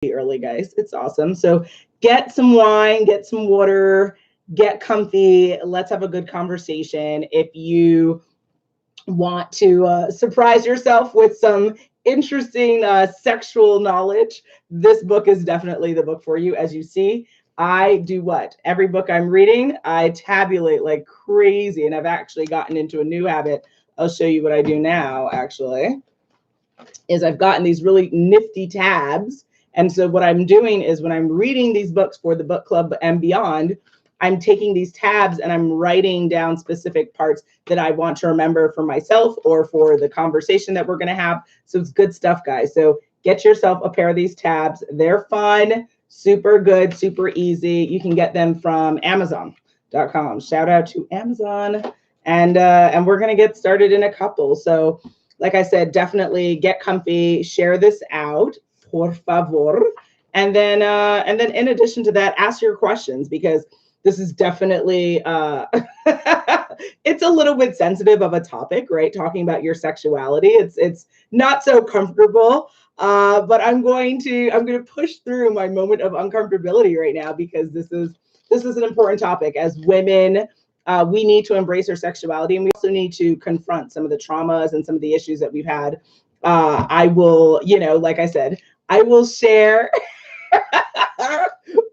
early, guys. It's awesome. So get some wine, get some water, get comfy. Let's have a good conversation. If you want to surprise yourself with some interesting sexual knowledge, this book is definitely the book for you. As you see, I do what? Every book I'm reading, I tabulate like crazy. And I've actually gotten into a new habit. I'll show you what I do now, actually, is I've gotten these really nifty tabs. And so what I'm doing is when I'm reading these books for the book club and beyond, I'm taking these tabs and I'm writing down specific parts that I want to remember for myself or for the conversation that we're going to have. So it's good stuff, guys. So get yourself a pair of these tabs. They're fun, super good, super easy. You can get them from Amazon.com. Shout out to Amazon. And we're going to get started in a couple. So like I said, definitely get comfy, share this out, por favor. And then in addition to that, ask your questions, because this is definitely, it's a little bit sensitive of a topic, right? Talking about your sexuality. It's not so comfortable, but I'm going to push through my moment of uncomfortability right now, because this is an important topic. As women, we need to embrace our sexuality, and we also need to confront some of the traumas and some of the issues that we've had. I will, like I said, I will share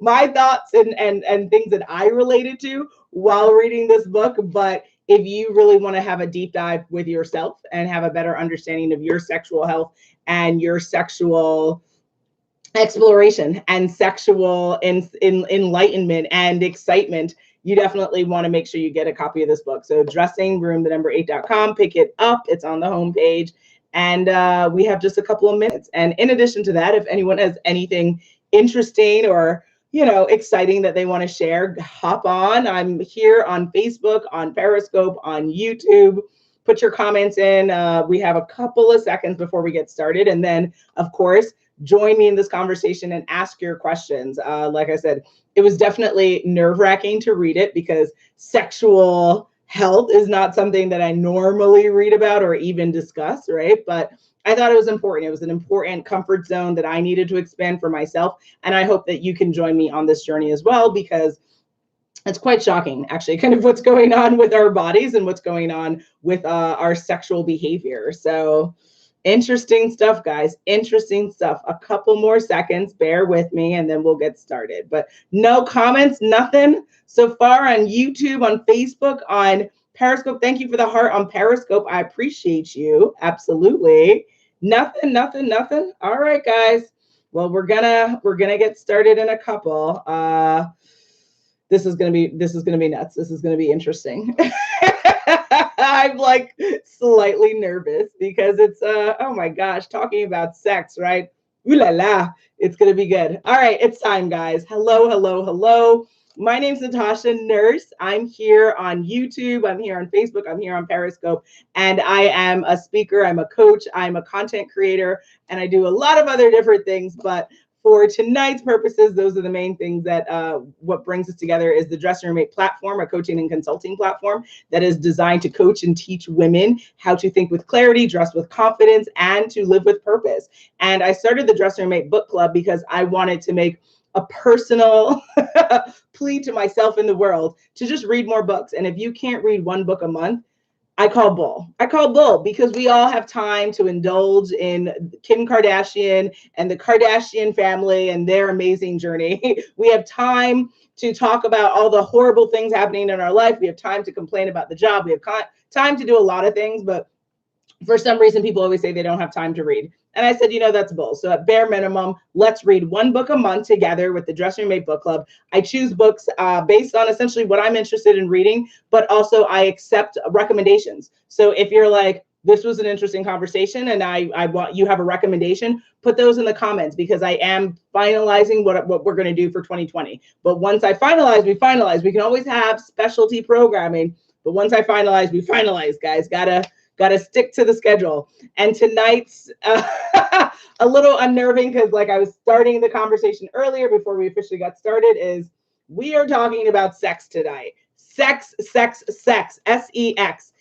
my thoughts and things that I related to while reading this book. But if you really want to have a deep dive with yourself and have a better understanding of your sexual health and your sexual exploration and sexual enlightenment and excitement, you definitely want to make sure you get a copy of this book. So dressingroom8.com, pick it up. It's on the homepage. And we have just a couple of minutes. And in addition to that, if anyone has anything interesting or exciting that they want to share, hop on. I'm here on Facebook, on Periscope, on YouTube. Put your comments in. We have a couple of seconds before we get started. And then, of course, join me in this conversation and ask your questions. Like I said, it was definitely nerve-wracking to read it, because sexual health is not something that I normally read about or even discuss, right? But I thought it was important. It was an important comfort zone that I needed to expand for myself. And I hope that you can join me on this journey as well, because it's quite shocking, actually, kind of what's going on with our bodies and what's going on with our sexual behavior. So interesting stuff, guys. Interesting stuff. A couple more seconds. Bear with me, and then we'll get started. But no comments, nothing so far on YouTube, on Facebook, on Periscope. Thank you for the heart on Periscope. I appreciate you. Absolutely. Nothing. All right, guys. Well, we're gonna get started in a couple. This is gonna be nuts. This is gonna be interesting. I'm like slightly nervous because it's oh my gosh, talking about sex, right? Ooh la la, it's gonna be good. All right, it's time, guys. Hello. My name's Natasha Nurse. I'm here on YouTube. I'm here on Facebook. I'm here on Periscope, and I am a speaker. I'm a coach. I'm a content creator, and I do a lot of other different things. But for tonight's purposes, those are the main things that what brings us together is the Dressing Room 8 platform, a coaching and consulting platform that is designed to coach and teach women how to think with clarity, dress with confidence, and to live with purpose. And I started the Dressing Room 8 book club because I wanted to make a personal plea to myself in the world to just read more books. And if you can't read one book a month, I call bull, because we all have time to indulge in Kim Kardashian and the Kardashian family and their amazing journey. We have time to talk about all the horrible things happening in our life. We have time to complain about the job. We have time to do a lot of things, but for some reason, people always say they don't have time to read. And I said, that's bull. So at bare minimum, let's read one book a month together with the Dressing Room 8 book club. I choose books based on essentially what I'm interested in reading, but also I accept recommendations. So if you're like, this was an interesting conversation and I want you have a recommendation, put those in the comments, because I am finalizing what we're going to do for 2020. But once I finalize, we finalize. We can always have specialty programming, but once I finalize, we finalize, guys. Gotta stick to the schedule. And tonight's a little unnerving, because like I was starting the conversation earlier before we officially got started, is we are talking about sex tonight. Sex, S-E-X.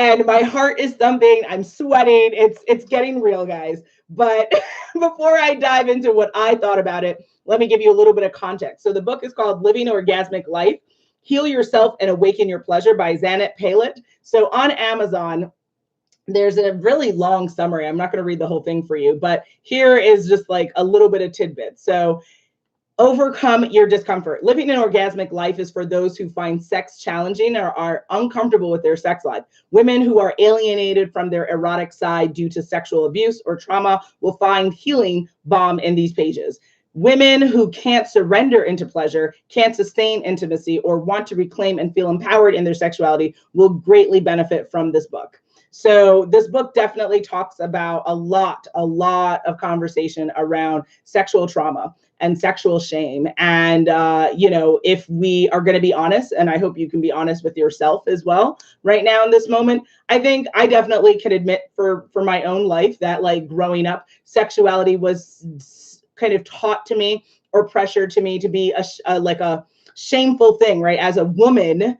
and my heart is thumping. I'm sweating. It's getting real, guys. But before I dive into what I thought about it, let me give you a little bit of context. So the book is called Living Orgasmic Life: Heal Yourself and Awaken Your Pleasure by Zanet Palit. So on Amazon, there's a really long summary. I'm not going to read the whole thing for you, but here is just like a little bit of tidbits. So overcome your discomfort. Living an orgasmic life is for those who find sex challenging or are uncomfortable with their sex life. Women who are alienated from their erotic side due to sexual abuse or trauma will find healing balm in these pages. Women who can't surrender into pleasure, can't sustain intimacy, or want to reclaim and feel empowered in their sexuality will greatly benefit from this book. So this book definitely talks about a lot of conversation around sexual trauma and sexual shame. And, if we are going to be honest, and I hope you can be honest with yourself as well right now in this moment, I think I definitely can admit for my own life that, like, growing up, sexuality was kind of taught to me or pressured to me to be a shameful thing, right? As a woman,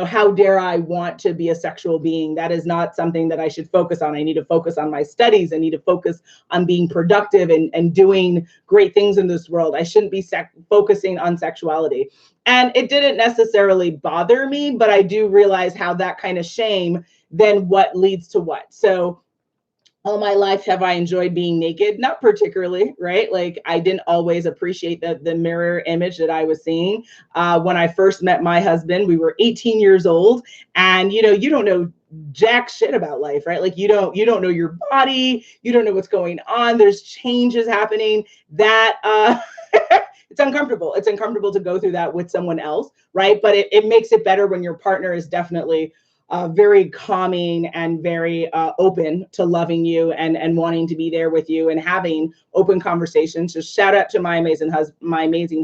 how dare I want to be a sexual being? That is not something that I should focus on. I need to focus on my studies. I need to focus on being productive and doing great things in this world. I shouldn't be focusing on sexuality. And it didn't necessarily bother me, but I do realize how that kind of shame then what leads to what. So all my life have I enjoyed being naked? Not particularly, right? Like, I didn't always appreciate the mirror image that I was seeing. When I first met my husband, we were 18 years old, and you don't know jack shit about life, right? Like, you don't know your body, you don't know what's going on. There's changes happening that it's uncomfortable. It's uncomfortable to go through that with someone else, right? But it makes it better when your partner is definitely very calming and very open to loving you and wanting to be there with you and having open conversations. So shout out to my amazing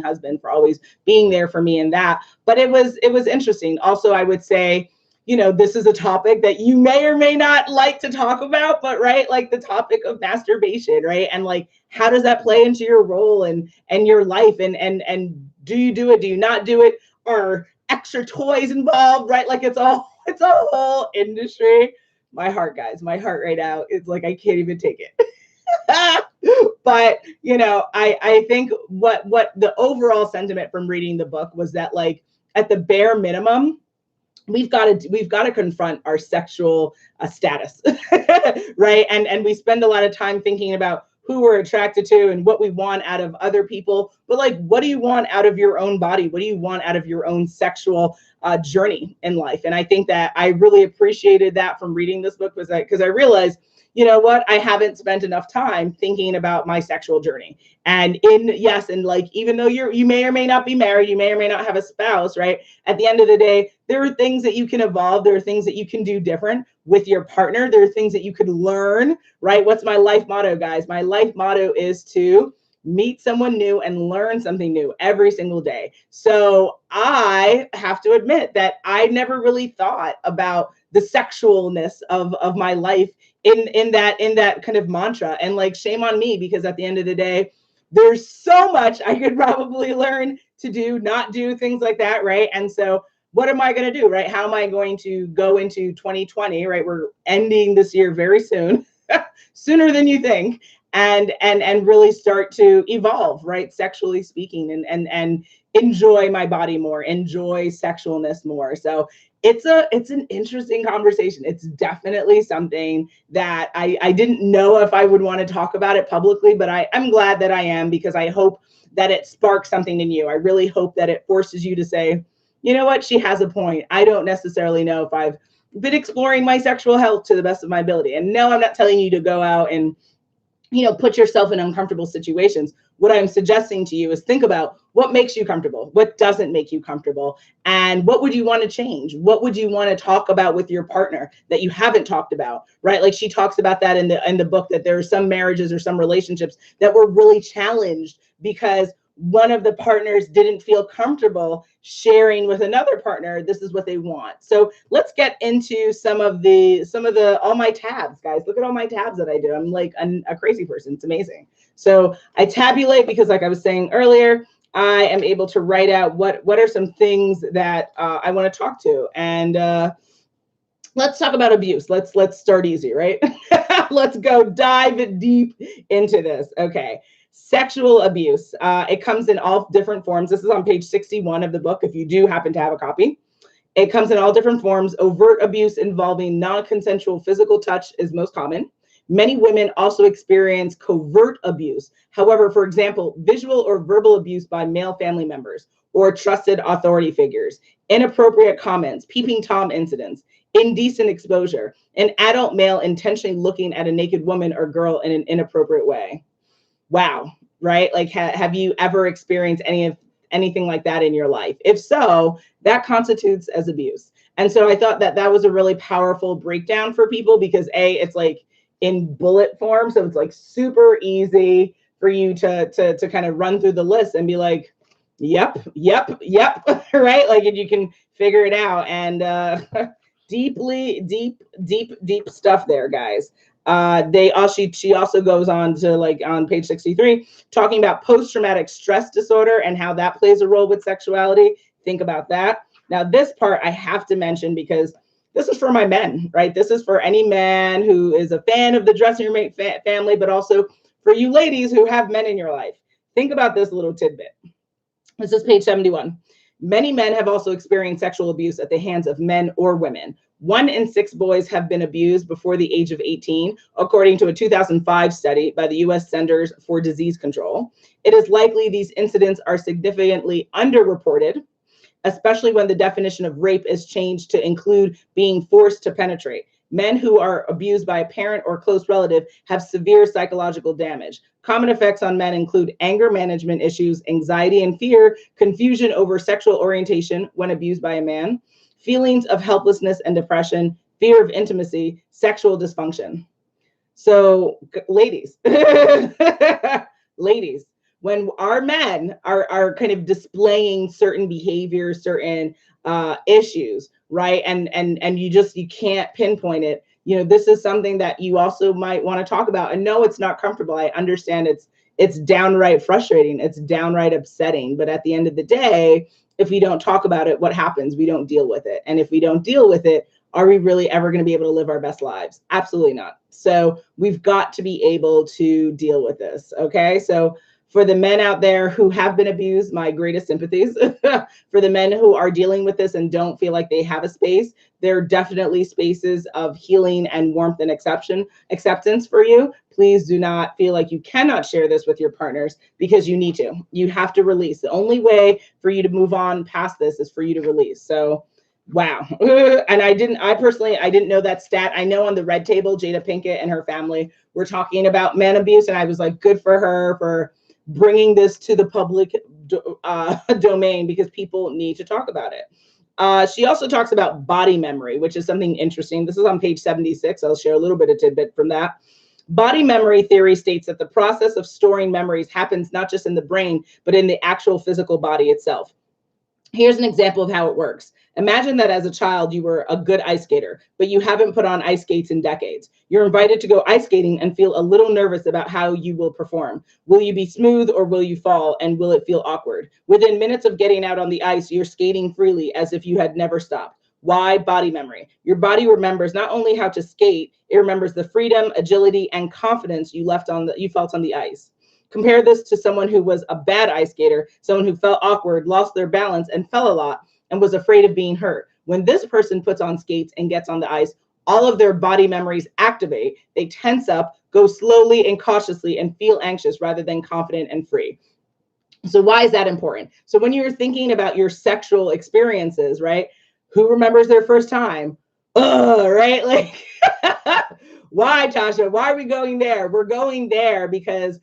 husband for always being there for me in that. But it was interesting. Also, I would say, this is a topic that you may or may not like to talk about, but right, like the topic of masturbation, right? And like, how does that play into your role and your life? And do you do it? Do you not do it? Are extra toys involved, right? Like, it's a whole industry. My heart, guys, my heart right now, it's like I can't even take it. But I think what the overall sentiment from reading the book was that, like, at the bare minimum, we've got to confront our sexual status, right? And we spend a lot of time thinking about who we're attracted to and what we want out of other people. But like, what do you want out of your own body? What do you want out of your own sexual journey in life? And I think that I really appreciated that from reading this book, because I realized, I haven't spent enough time thinking about my sexual journey. And like, even though you may or may not be married, you may or may not have a spouse, right? At the end of the day, there are things that you can evolve. There are things that you can do different with your partner. There are things that you could learn, right? What's my life motto, guys? My life motto is to meet someone new and learn something new every single day. So I have to admit that I never really thought about the sexualness of my life in that kind of mantra. And like, shame on me, because at the end of the day, there's so much I could probably learn to do, not do things like that, right? And so what am I going to do, right? How am I going to go into 2020, right? We're ending this year very soon, sooner than you think, and really start to evolve, right? Sexually speaking, and enjoy my body more, enjoy sexualness more. So it's an interesting conversation. It's definitely something that I didn't know if I would want to talk about it publicly, but I'm glad that I am, because I hope that it sparks something in you. I really hope that it forces you to say, you know what, she has a point. I don't necessarily know if I've been exploring my sexual health to the best of my ability. And no, I'm not telling you to go out and put yourself in uncomfortable situations. What I'm suggesting to you is think about what makes you comfortable, what doesn't make you comfortable, and what would you want to change? What would you want to talk about with your partner that you haven't talked about, right? Like, she talks about that in the book, that there are some marriages or some relationships that were really challenged because one of the partners didn't feel comfortable sharing with another partner this is what they want. So let's get into some of the all my tabs, guys. Look at all my tabs that I do. I'm like a crazy person. It's amazing. So I tabulate because, like I was saying earlier, I am able to write out what are some things that I want to talk to. And let's talk about abuse. Let's start easy, right? Let's go dive deep into this. Okay. Sexual abuse. It comes in all different forms. This is on page 61 of the book, if you do happen to have a copy. It comes in all different forms. Overt abuse involving non-consensual physical touch is most common. Many women also experience covert abuse. However, for example, visual or verbal abuse by male family members or trusted authority figures, inappropriate comments, peeping Tom incidents, indecent exposure, an adult male intentionally looking at a naked woman or girl in an inappropriate way. Wow, right? Like, have you ever experienced anything like that in your life? If so, that constitutes as abuse. And so I thought that that was a really powerful breakdown for people because it's like in bullet form, so it's like super easy for you to kind of run through the list and be like, yep, yep, yep, right? Like, and you can figure it out. And deep stuff there, guys. She also goes on to, like, on page 63, talking about post-traumatic stress disorder and how that plays a role with sexuality. Think about that. Now, this part I have to mention because this is for my men, right? This is for any man who is a fan of the dressing room family, but also for you ladies who have men in your life. Think about this little tidbit. This is page 71. Many men have also experienced sexual abuse at the hands of men or women. 1 in 6 boys have been abused before the age of 18, according to a 2005 study by the U.S. Centers for Disease Control. It is likely these incidents are significantly underreported, especially when the definition of rape is changed to include being forced to penetrate. Men who are abused by a parent or close relative have severe psychological damage. Common effects on men include anger management issues, anxiety and fear, confusion over sexual orientation when abused by a man, feelings of helplessness and depression, fear of intimacy, sexual dysfunction. So, ladies, ladies, when our men are kind of displaying certain behaviors, certain issues, right? And you can't pinpoint it. You know, this is something that you also might want to talk about. And no, it's not comfortable. I understand it's downright frustrating. It's downright upsetting. But at the end of the day, if we don't talk about it, what happens? We don't deal with it. And if we don't deal with it, are we really ever going to be able to live our best lives? Absolutely not. So we've got to be able to deal with this. Okay. So for the men out there who have been abused, my greatest sympathies. For the men who are dealing with this and don't feel like they have a space, there are definitely spaces of healing and warmth and acceptance for you. Please do not feel like you cannot share this with your partners because you need to. You have to release. The only way for you to move on past this is for you to release. So, wow. And I didn't know that stat. I know on the Red Table, Jada Pinkett and her family were talking about man abuse, and I was like, good for her for bringing this to the public domain because people need to talk about it. She also talks about body memory, which is something interesting. This is on page 76. I'll share a little bit of tidbit from that. Body memory theory states that the process of storing memories happens not just in the brain, but in the actual physical body itself. Here's an example of how it works. Imagine that as a child, you were a good ice skater, but you haven't put on ice skates in decades. You're invited to go ice skating and feel a little nervous about how you will perform. Will you be smooth or will you fall? And will it feel awkward? Within minutes of getting out on the ice, you're skating freely as if you had never stopped. Why? Body memory. Your body remembers not only how to skate, it remembers the freedom, agility, and confidence you felt on the ice. Compare this to someone who was a bad ice skater, someone who felt awkward, lost their balance, and fell a lot, and was afraid of being hurt. When this person puts on skates and gets on the ice, all of their body memories activate. They tense up, go slowly and cautiously, and feel anxious rather than confident and free. So why is that important? So when you're thinking about your sexual experiences, right? Who remembers their first time? Right? Like, why, Tasha? Why are we going there? We're going there because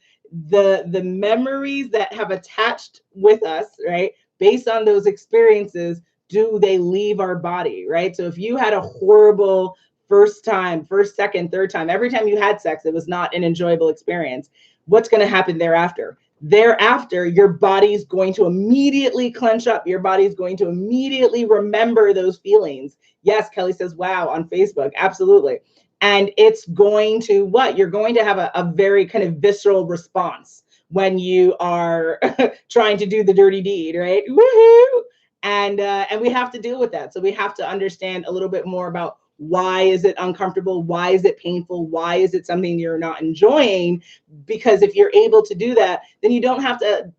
the memories that have attached with us, right, based on those experiences, do they leave our body, right? So if you had a horrible first time, first, second, third time, every time you had sex, it was not an enjoyable experience, what's going to happen thereafter? Thereafter, your body's going to immediately clench up. Your body's going to immediately remember those feelings. Yes, Kelly says, wow, on Facebook. Absolutely. And it's going to what? You're going to have a very kind of visceral response when you are trying to do the dirty deed, right? Woohoo! And we have to deal with that. So we have to understand a little bit more about why is it uncomfortable? Why is it painful? Why is it something you're not enjoying? Because if you're able to do that, then you don't have to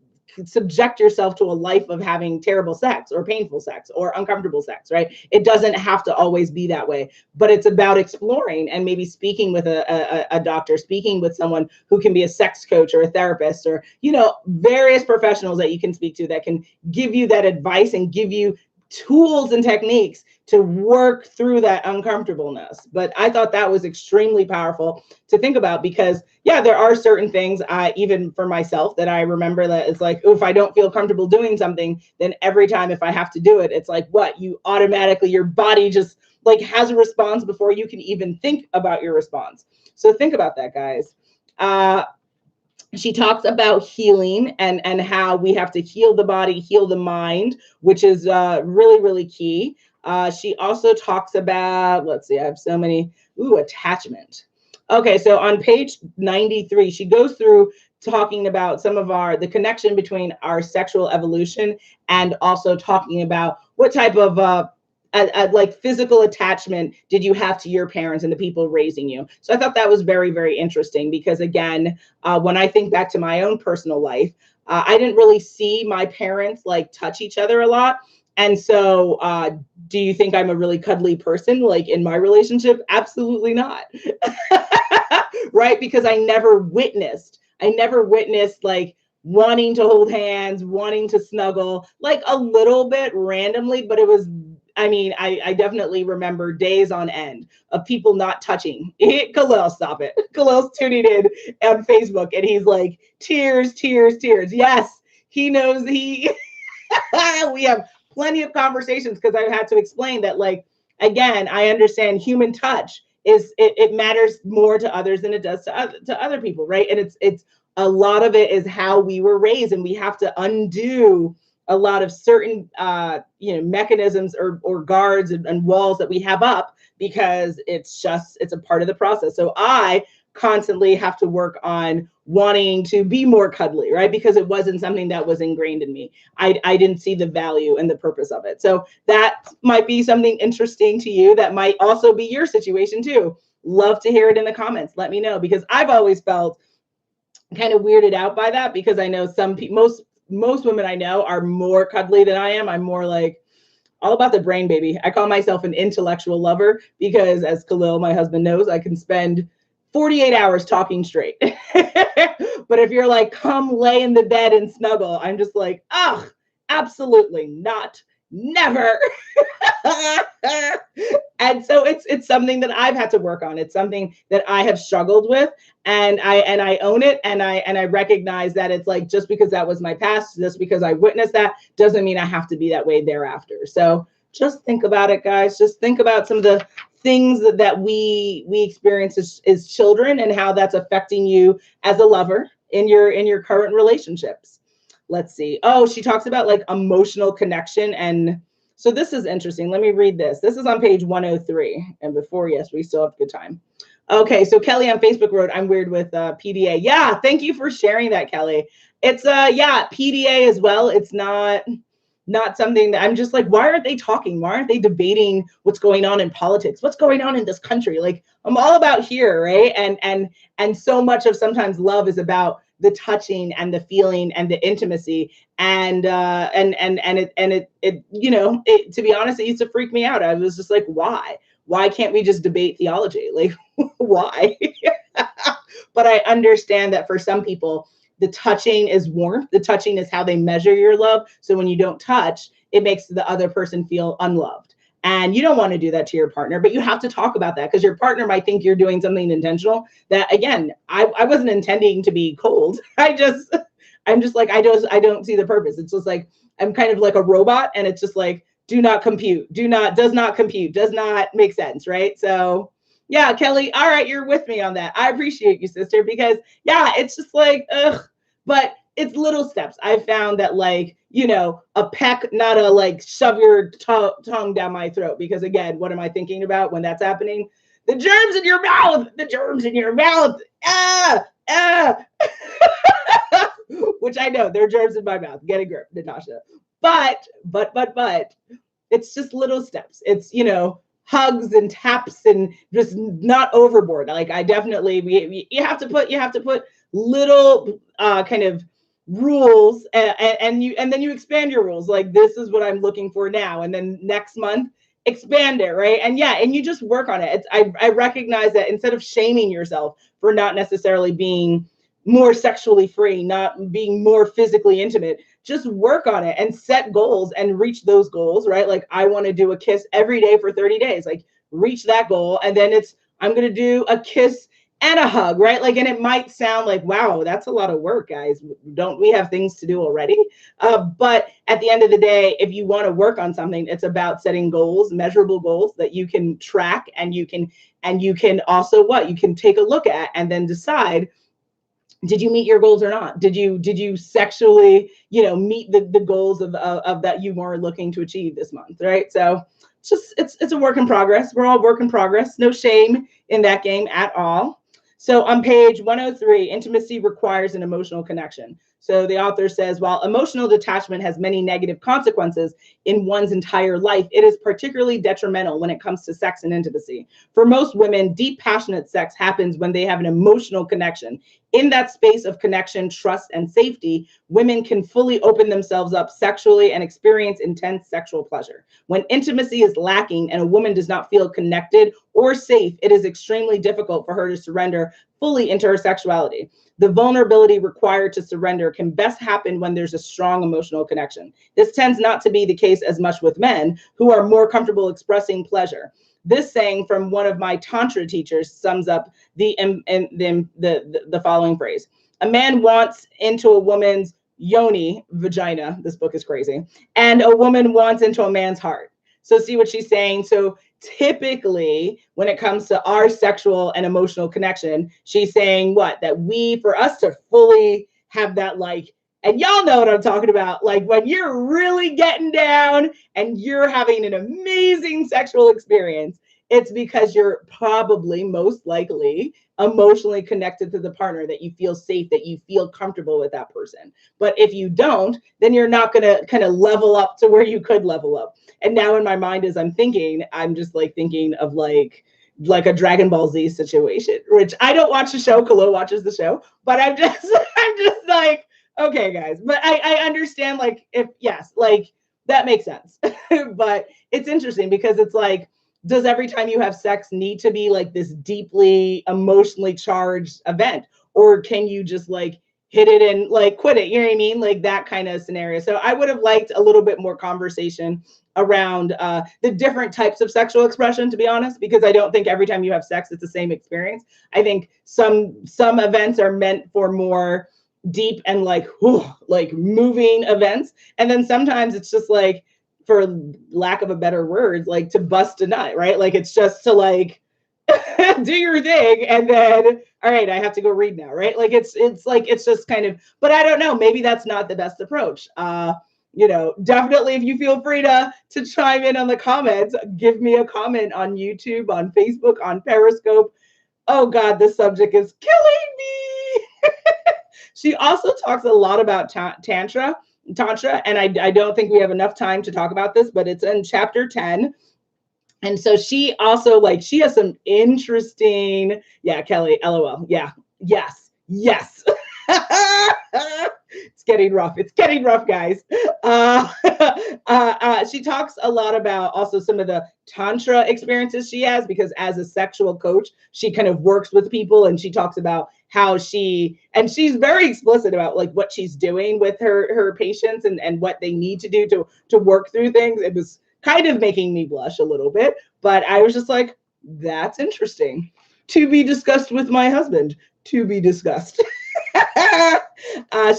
subject yourself to a life of having terrible sex or painful sex or uncomfortable sex, right? It doesn't have to always be that way, but it's about exploring and maybe speaking with a doctor, speaking with someone who can be a sex coach or a therapist, or, you know, various professionals that you can speak to that can give you that advice and give you tools and techniques to work through that uncomfortableness. But I thought that was extremely powerful to think about, because yeah, there are certain things, even for myself, that I remember that it's like, oh, if I don't feel comfortable doing something, then every time if I have to do it, it's like, what, you automatically, your body just like has a response before you can even think about your response. So think about that, guys. She talks about healing and how we have to heal the body, heal the mind, which is really, really key. She also talks about, let's see, I have so many, attachment. Okay, so on page 93, she goes through talking about some of the connection between our sexual evolution, and also talking about what type of like physical attachment did you have to your parents and the people raising you. So I thought that was very, very interesting, because again, when I think back to my own personal life, I didn't really see my parents like touch each other a lot. And so do you think I'm a really cuddly person like in my relationship? Absolutely not. Right? Because I never witnessed like wanting to hold hands, wanting to snuggle, like a little bit randomly, but it was, I mean, I definitely remember days on end of people not touching. Khalil, stop it. Khalil's tuning in on Facebook and he's like, tears, tears, tears. Yes, he knows we have plenty of conversations, because I've had to explain that, like, again, I understand human touch it matters more to others than it does to other people, right? And it's a lot of it is how we were raised, and we have to undo a lot of certain mechanisms or guards and walls that we have up, because it's a part of the process. So I constantly have to work on wanting to be more cuddly, right? Because it wasn't something that was ingrained in me. I didn't see the value and the purpose of it. So that might be something interesting to you. That might also be your situation too. Love to hear it in the comments. Let me know, because I've always felt kind of weirded out by that, because I know some people, most women I know are more cuddly than I am. I'm more like all about the brain, baby. I call myself an intellectual lover, because as Khalil, my husband, knows, I can spend 48 hours talking straight. But if you're like, come lay in the bed and snuggle, I'm just like, ugh, absolutely not, never. And so it's something that I've had to work on. It's something that I have struggled with, and I own it, and I recognize that it's like, just because that was my past, just because I witnessed that, doesn't mean I have to be that way thereafter. So just think about it, guys. Just think about some of the things that we experience as children, and how that's affecting you as a lover in your current relationships. Let's see. Oh, she talks about like emotional connection. And so this is interesting. Let me read this. This is on page 103. And before, yes, we still have good time. Okay, so Kelly on Facebook wrote, I'm weird with PDA. Yeah, thank you for sharing that, Kelly. It's yeah, PDA as well. It's not something that I'm just like, why aren't they talking? Why aren't they debating what's going on in politics? What's going on in this country? Like, I'm all about here, right? And so much of sometimes love is about the touching and the feeling and the intimacy, and it you know, to be honest, it used to freak me out. I was just like, why can't we just debate theology? Like, why? But I understand that for some people, the touching is warmth. The touching is how they measure your love. So when you don't touch, it makes the other person feel unloved. And you don't want to do that to your partner, but you have to talk about that, because your partner might think you're doing something intentional that, again, I wasn't intending to be cold. I'm just like, I don't see the purpose. It's just like, I'm kind of like a robot, and it's just like, do not compute, does not compute, does not make sense, right? So yeah, Kelly, all right, you're with me on that. I appreciate you, sister, because yeah, it's just like, ugh, but it's little steps. I found that, like, you know, a peck, not a like shove your tongue down my throat, because again, what am I thinking about when that's happening? The germs in your mouth, the germs in your mouth. Which I know there are germs in my mouth. Get a grip, Natasha. But it's just little steps. It's, you know, hugs and taps and just not overboard. Like I definitely, you have to put little kind of rules, and then you expand your rules. Like this is what I'm looking for now, and then next month expand it, right? And yeah, and you just work on it. I recognize that instead of shaming yourself for not necessarily being more sexually free, not being more physically intimate, just work on it and set goals and reach those goals, right? Like I want to do a kiss every day for 30 days, like reach that goal. And then I'm going to do a kiss and a hug, right? Like, and it might sound like, wow, that's a lot of work, guys. Don't we have things to do already? But at the end of the day, if you want to work on something, it's about setting goals, measurable goals that you can track, and you can also you can take a look at and then decide, did you meet your goals or not? Did you sexually, meet the goals of that you were looking to achieve this month, right? So it's a work in progress. We're all work in progress. No shame in that game at all. So on page 103, intimacy requires an emotional connection. So the author says, while emotional detachment has many negative consequences in one's entire life, it is particularly detrimental when it comes to sex and intimacy. For most women, deep, passionate sex happens when they have an emotional connection. In that space of connection, trust, and safety, women can fully open themselves up sexually and experience intense sexual pleasure. When intimacy is lacking and a woman does not feel connected or safe, it is extremely difficult for her to surrender fully into her sexuality. The vulnerability required to surrender can best happen when there's a strong emotional connection. This tends not to be the case as much with men, who are more comfortable expressing pleasure. This saying from one of my Tantra teachers sums up the following phrase. A man wants into a woman's yoni, vagina, this book is crazy, and a woman wants into a man's heart. So see what she's saying? So typically, when it comes to our sexual and emotional connection, she's saying that for us to fully have that, like, and y'all know what I'm talking about, like when you're really getting down and you're having an amazing sexual experience, it's because you're probably most likely emotionally connected to the partner, that you feel safe, that you feel comfortable with that person. But if you don't, then you're not going to kind of level up to where you could level up. And now in my mind, as I'm just like thinking of like a Dragon Ball Z situation, which I don't watch the show. Kalo watches the show, but I'm just like, okay, guys. But I understand, like, like that makes sense. But it's interesting because it's like, does every time you have sex need to be like this deeply emotionally charged event? Or can you just like hit it and like quit it? You know what I mean? Like that kind of scenario. So I would have liked a little bit more conversation around the different types of sexual expression, to be honest, because I don't think every time you have sex, it's the same experience. I think some events are meant for more deep and like moving events. And then sometimes it's just like, for lack of a better word, like to bust a nut, right? Like it's just to like do your thing, and then all right, I have to go read now, right? Like it's like it's just kind of, but I don't know, maybe that's not the best approach. Definitely, if you feel free to chime in on the comments, give me a comment on YouTube, on Facebook, on Periscope. Oh God, this subject is killing me. She also talks a lot about Tantra, and I don't think we have enough time to talk about this, but it's in chapter 10. And so she also, like, she has some interesting, yeah, Kelly, LOL. Yeah, yes. It's getting rough. It's getting rough, guys. She talks a lot about also some of the Tantra experiences she has, because as a sexual coach, she kind of works with people, and she talks about how she's very explicit about like what she's doing with her patients and what they need to do to work through things. It was kind of making me blush a little bit, but I was just like, that's interesting. To be discussed with my husband. To be discussed.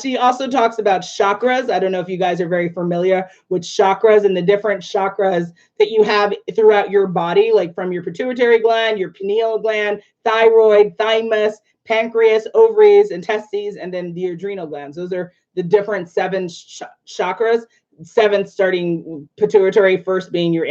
She also talks about chakras. I don't know if you guys are very familiar with chakras and the different chakras that you have throughout your body, like from your pituitary gland, your pineal gland, thyroid, thymus, pancreas, ovaries, and testes, and then the adrenal glands. Those are the different 7 chakras seventh starting pituitary, first being your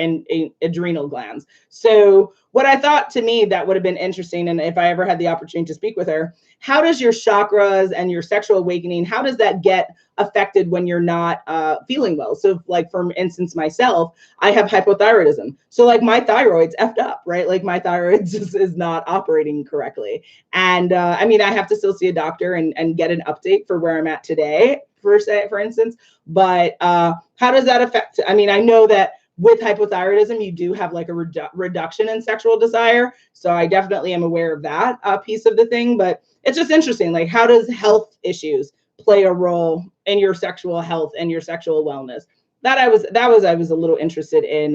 adrenal glands. So what I thought, to me, that would have been interesting, and if I ever had the opportunity to speak with her, how does your chakras and your sexual awakening, how does that get affected when you're not feeling well? So like, for instance, myself, I have hypothyroidism. So like my thyroid's effed up, right? Like my thyroid just is not operating correctly. And I mean, I have to still see a doctor and get an update for where I'm at today, for instance. But how does that affect? I mean, I know that with hypothyroidism, you do have like a reduction in sexual desire. So I definitely am aware of that piece of the thing. But it's just interesting, like, how does health issues play a role in your sexual health and your sexual wellness? I was a little interested in,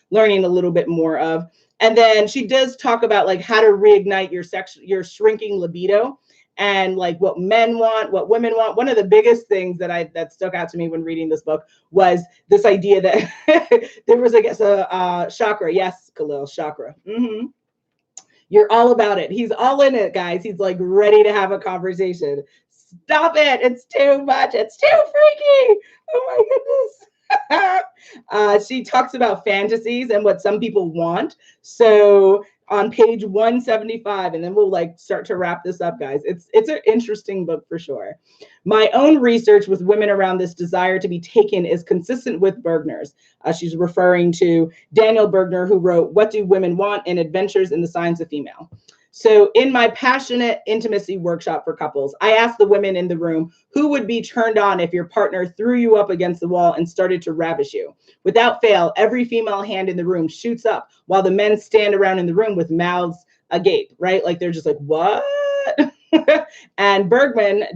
learning a little bit more of. And then she does talk about like how to reignite your shrinking libido, and like what men want, what women want. One of the biggest things that stuck out to me when reading this book was this idea that there was, I guess, a chakra. Yes, Khalil, chakra. Mm-hmm. You're all about it. He's all in it, guys. He's like ready to have a conversation. Stop it. It's too much. It's too freaky. Oh my goodness. She talks about fantasies and what some people want. So on page 175, and then we'll like start to wrap this up, guys. It's an interesting book for sure. My own research with women around this desire to be taken is consistent with Bergner's. She's referring to Daniel Bergner, who wrote What Do Women Want? And Adventures in the Science of Female. So in my passionate intimacy workshop for couples, I asked the women in the room who would be turned on if your partner threw you up against the wall and started to ravish you. Without fail, every female hand in the room shoots up while the men stand around in the room with mouths agape, right? Like they're just like, what? And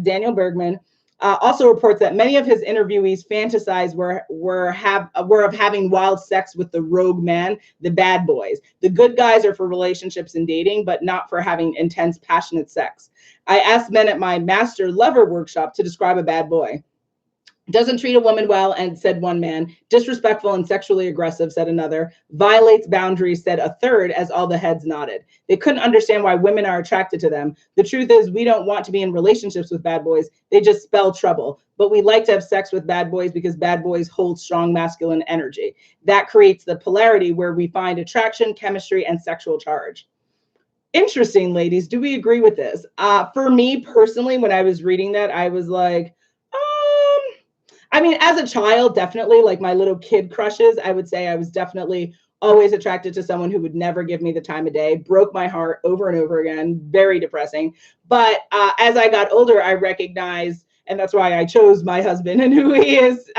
Daniel Bergman, also reports that many of his interviewees fantasize were of having wild sex with the rogue man, the bad boys. The good guys are for relationships and dating, but not for having intense, passionate sex. I asked men at my master lover workshop to describe a bad boy. Doesn't treat a woman well, and said one man. Disrespectful and sexually aggressive, said another. Violates boundaries, said a third, as all the heads nodded. They couldn't understand why women are attracted to them. The truth is, we don't want to be in relationships with bad boys. They just spell trouble. But we like to have sex with bad boys because bad boys hold strong masculine energy. That creates the polarity where we find attraction, chemistry, and sexual charge. Interesting, ladies. Do we agree with this? For me personally, when I was reading that, I was like, I mean, as a child, definitely, like my little kid crushes, I would say I was definitely always attracted to someone who would never give me the time of day. Broke my heart over and over again. Very depressing. But as I got older, I recognized, and that's why I chose my husband and who he is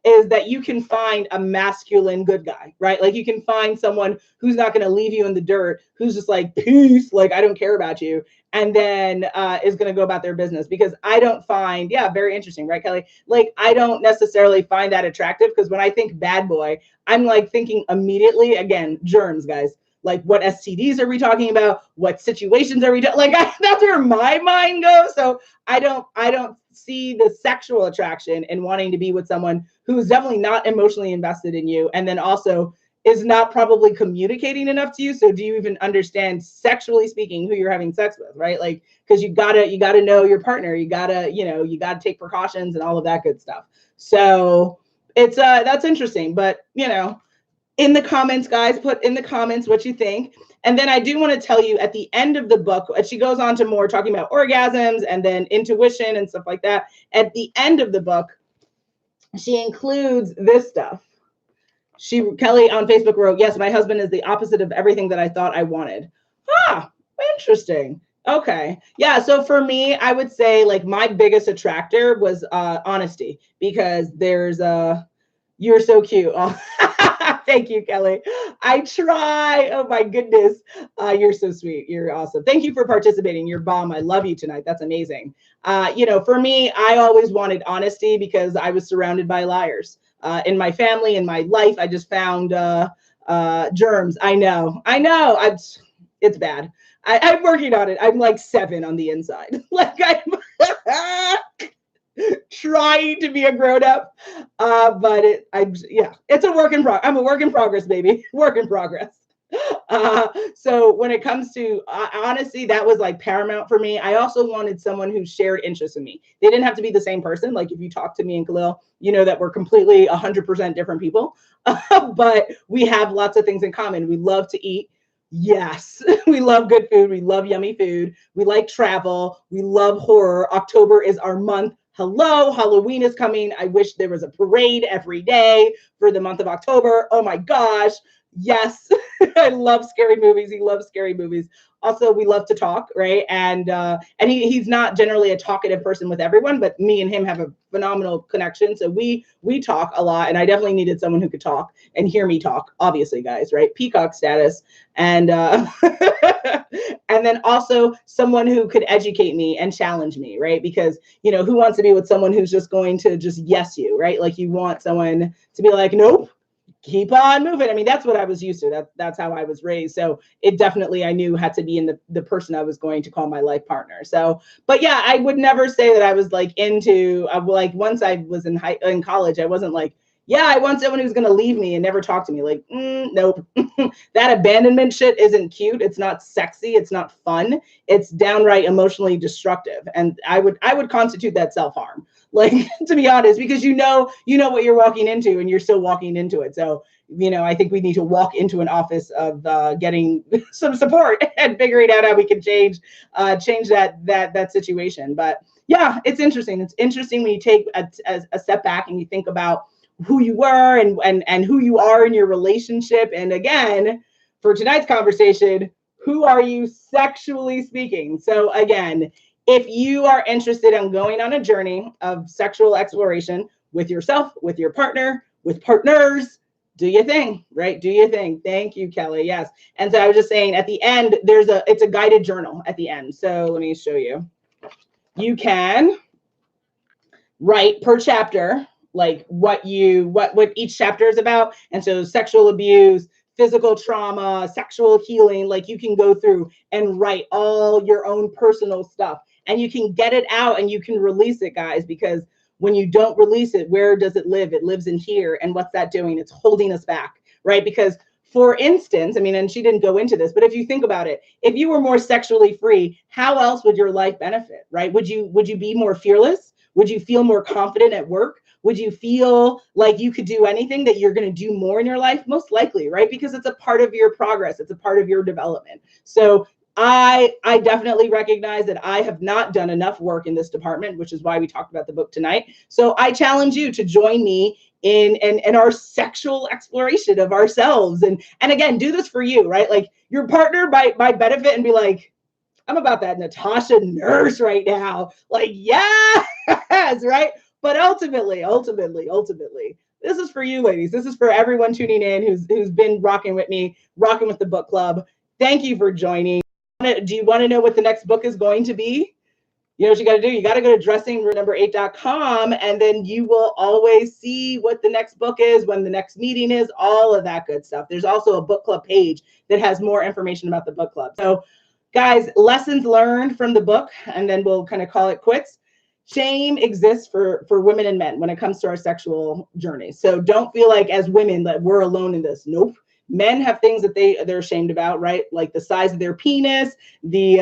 that you can find a masculine good guy, right? Like you can find someone who's not going to leave you in the dirt, who's just like, peace, like I don't care about you, and then is going to go about their business. Because I don't find, very interesting, right, Kelly? Like I don't necessarily find that attractive, because when I think bad boy, I'm like thinking immediately, again, germs, guys. Like what STDs are we talking about? What situations are we doing? Like that's where my mind goes. So I don't see the sexual attraction in wanting to be with someone who's definitely not emotionally invested in you, and then also is not probably communicating enough to you. So do you even understand, sexually speaking, who you're having sex with, right? Like, because you gotta know your partner. You gotta take precautions and all of that good stuff. So it's that's interesting. But in the comments, guys, put in the comments what you think. And then I do want to tell you at the end of the book, she goes on to more talking about orgasms and then intuition and stuff like that. At the end of the book, she includes this stuff. Kelly on Facebook wrote, yes, my husband is the opposite of everything that I thought I wanted. Interesting. Okay. Yeah. So for me, I would say like my biggest attractor was honesty, because there's you're so cute. Oh, thank you, Kelly. I try. Oh my goodness. You're so sweet. You're awesome. Thank you for participating. You're bomb. I love you tonight. That's amazing. For me, I always wanted honesty because I was surrounded by liars. In my family, in my life, I just found germs. I know. It's bad. I'm working on it. I'm like 7 on the inside. Like I'm trying to be a grown-up, but it's a work in progress. I'm a work in progress, baby. Work in progress. So when it comes to honesty, that was like paramount for me. I also wanted someone who shared interests in me. They didn't have to be the same person. Like if you talk to me and Khalil, you know that we're completely 100% different people, but we have lots of things in common. We love to eat. Yes, we love good food. We love yummy food. We like travel. We love horror. October is our month. Hello, Halloween is coming. I wish there was a parade every day for the month of October. Oh my gosh. Yes, I love scary movies. He loves scary movies. Also, we love to talk, right? And he's not generally a talkative person with everyone, but me and him have a phenomenal connection. So we talk a lot, and I definitely needed someone who could talk and hear me talk. Obviously, guys, right? Peacock status, and and then also someone who could educate me and challenge me, right? Because who wants to be with someone who's just going to just yes you, right? Like you want someone to be like, nope, keep on moving. I mean, that's what I was used to. That's how I was raised. So it definitely, I knew, had to be in the person I was going to call my life partner. So, but yeah, I would never say that I was like into, like once I was in college, I wasn't like, yeah, I want someone who's going to leave me and never talk to me. Like, nope. That abandonment shit isn't cute. It's not sexy. It's not fun. It's downright emotionally destructive. And I would constitute that self-harm. Like, to be honest, because you know what you're walking into and you're still walking into it. So, I think we need to walk into an office of getting some support and figuring out how we can change that situation. But yeah, it's interesting. It's interesting when you take a step back and you think about who you were and who you are in your relationship. And again, for tonight's conversation, who are you sexually speaking? So again, if you are interested in going on a journey of sexual exploration with yourself, with your partner, with partners, do your thing, right? Do your thing. Thank you, Kelly. Yes. And so I was just saying at the end, it's a guided journal at the end. So let me show you. You can write per chapter, like what each chapter is about. And so sexual abuse, physical trauma, sexual healing, like you can go through and write all your own personal stuff, and you can get it out and you can release it, guys, because when you don't release it, where does it live? It lives in here. And what's that doing? It's holding us back, right? Because for instance, I mean, and she didn't go into this, but if you think about it, if you were more sexually free, how else would your life benefit, right? Would you be more fearless? Would you feel more confident at work? Would you feel like you could do anything, that you're going to do more in your life? Most likely, right? Because it's a part of your progress. It's a part of your development. So I definitely recognize that I have not done enough work in this department, which is why we talked about the book tonight. So I challenge you to join me in our sexual exploration of ourselves. And again, do this for you, right? Like your partner might benefit and be like, I'm about that Natasha nurse right now. Like, yes, right? But ultimately, this is for you, ladies. This is for everyone tuning in who's been rocking with me, rocking with the book club. Thank you for joining. Do you want to know what the next book is going to be? You know what you got to do? You got to go to dressingroomnumber8.com, and then you will always see what the next book is, when the next meeting is, all of that good stuff. There's also a book club page that has more information about the book club. So guys, lessons learned from the book, and then we'll kind of call it quits. Shame exists for women and men when it comes to our sexual journey. So don't feel like as women that we're alone in this. Nope. Men have things that they're ashamed about, right? Like the size of their penis, the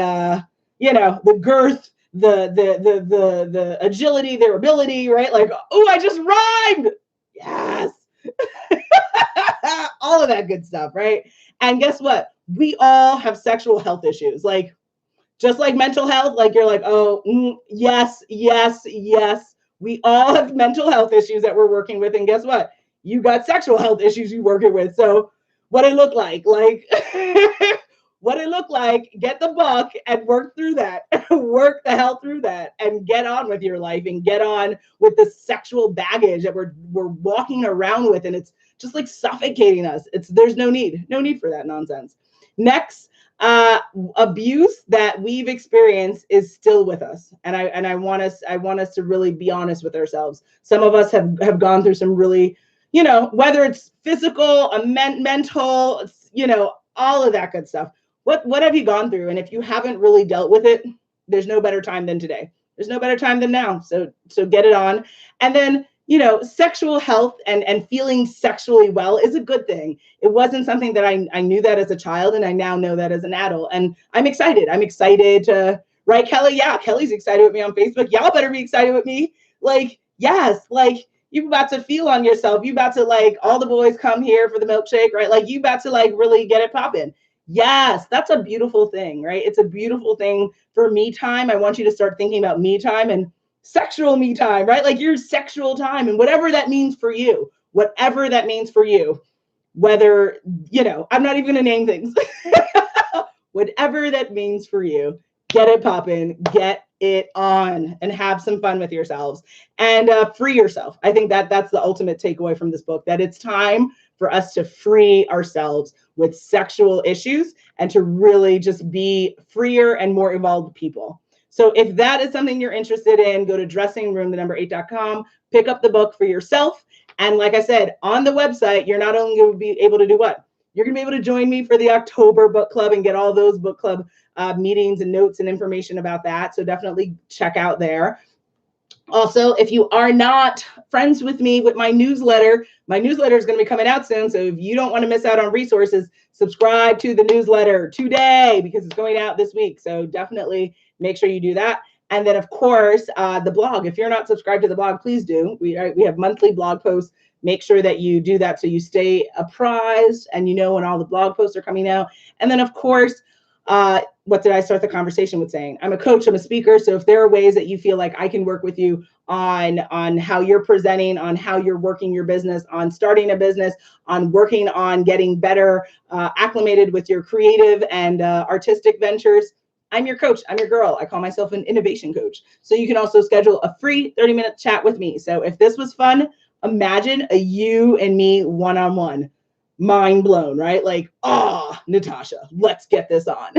the girth, the agility, their ability, right? Like, oh, I just rhymed. Yes. All of that good stuff, right? And guess what? We all have sexual health issues. Like, just like mental health, like you're like, oh, yes. We all have mental health issues that we're working with. And guess what? You got sexual health issues you're working with. So what it look like, what it look like, get the book and work through that, work the hell through that, and get on with your life and get on with the sexual baggage that we're walking around with. And it's just like suffocating us. There's no need for that nonsense. Next, abuse that we've experienced is still with us. And I want us to really be honest with ourselves. Some of us have gone through some really, whether it's physical, mental, all of that good stuff. What have you gone through? And if you haven't really dealt with it, there's no better time than today. There's no better time than now. So get it on. And then sexual health and feeling sexually well is a good thing. It wasn't something that I knew that as a child, and I now know that as an adult. And I'm excited. I'm excited to, right, Kelly? Yeah, Kelly's excited with me on Facebook. Y'all better be excited with me. Like, yes, like you about to feel on yourself. You about to, like, all the boys come here for the milkshake, right? Like you about to, like, really get it popping. Yes, that's a beautiful thing, right? It's a beautiful thing for me time. I want you to start thinking about me time and sexual me time, right? Like your sexual time, and whatever that means for you, whatever that means for you, whether, I'm not even going to name things, whatever that means for you, get it popping, get it on, and have some fun with yourselves, and free yourself. I think that that's the ultimate takeaway from this book, that it's time for us to free ourselves with sexual issues and to really just be freer and more evolved people. So if that is something you're interested in, go to dressingroom8.com, pick up the book for yourself. And like I said, on the website, you're not only going to be able to do what? You're going to be able to join me for the October book club and get all those book club meetings and notes and information about that. So definitely check out there. Also, if you are not friends with me with my newsletter is going to be coming out soon. So if you don't want to miss out on resources, subscribe to the newsletter today because it's going out this week. So definitely make sure you do that. And then, of course, the blog. If you're not subscribed to the blog, please do. We have monthly blog posts. Make sure that you do that so you stay apprised and you know when all the blog posts are coming out. And then, of course, what did I start the conversation with saying? I'm a coach, I'm a speaker. So if there are ways that you feel like I can work with you on how you're presenting, on how you're working your business, on starting a business, on working on getting better acclimated with your creative and artistic ventures, I'm your coach. I'm your girl. I call myself an innovation coach. So you can also schedule a free 30-minute chat with me. So if this was fun, imagine a you and me one-on-one. Mind blown, right? Like, Natasha, let's get this on.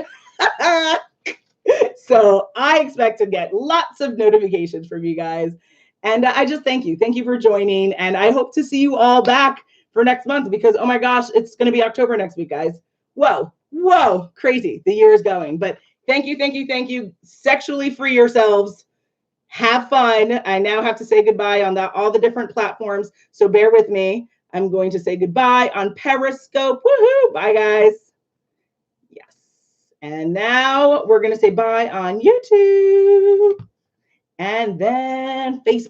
So I expect to get lots of notifications from you guys. And I just thank you. Thank you for joining. And I hope to see you all back for next month because, oh my gosh, it's going to be October next week, guys. Whoa, crazy. The year is going. But thank you. Sexually free yourselves. Have fun. I now have to say goodbye on all the different platforms. So bear with me. I'm going to say goodbye on Periscope. Woohoo! Bye, guys. Yes. And now we're going to say bye on YouTube and then Facebook.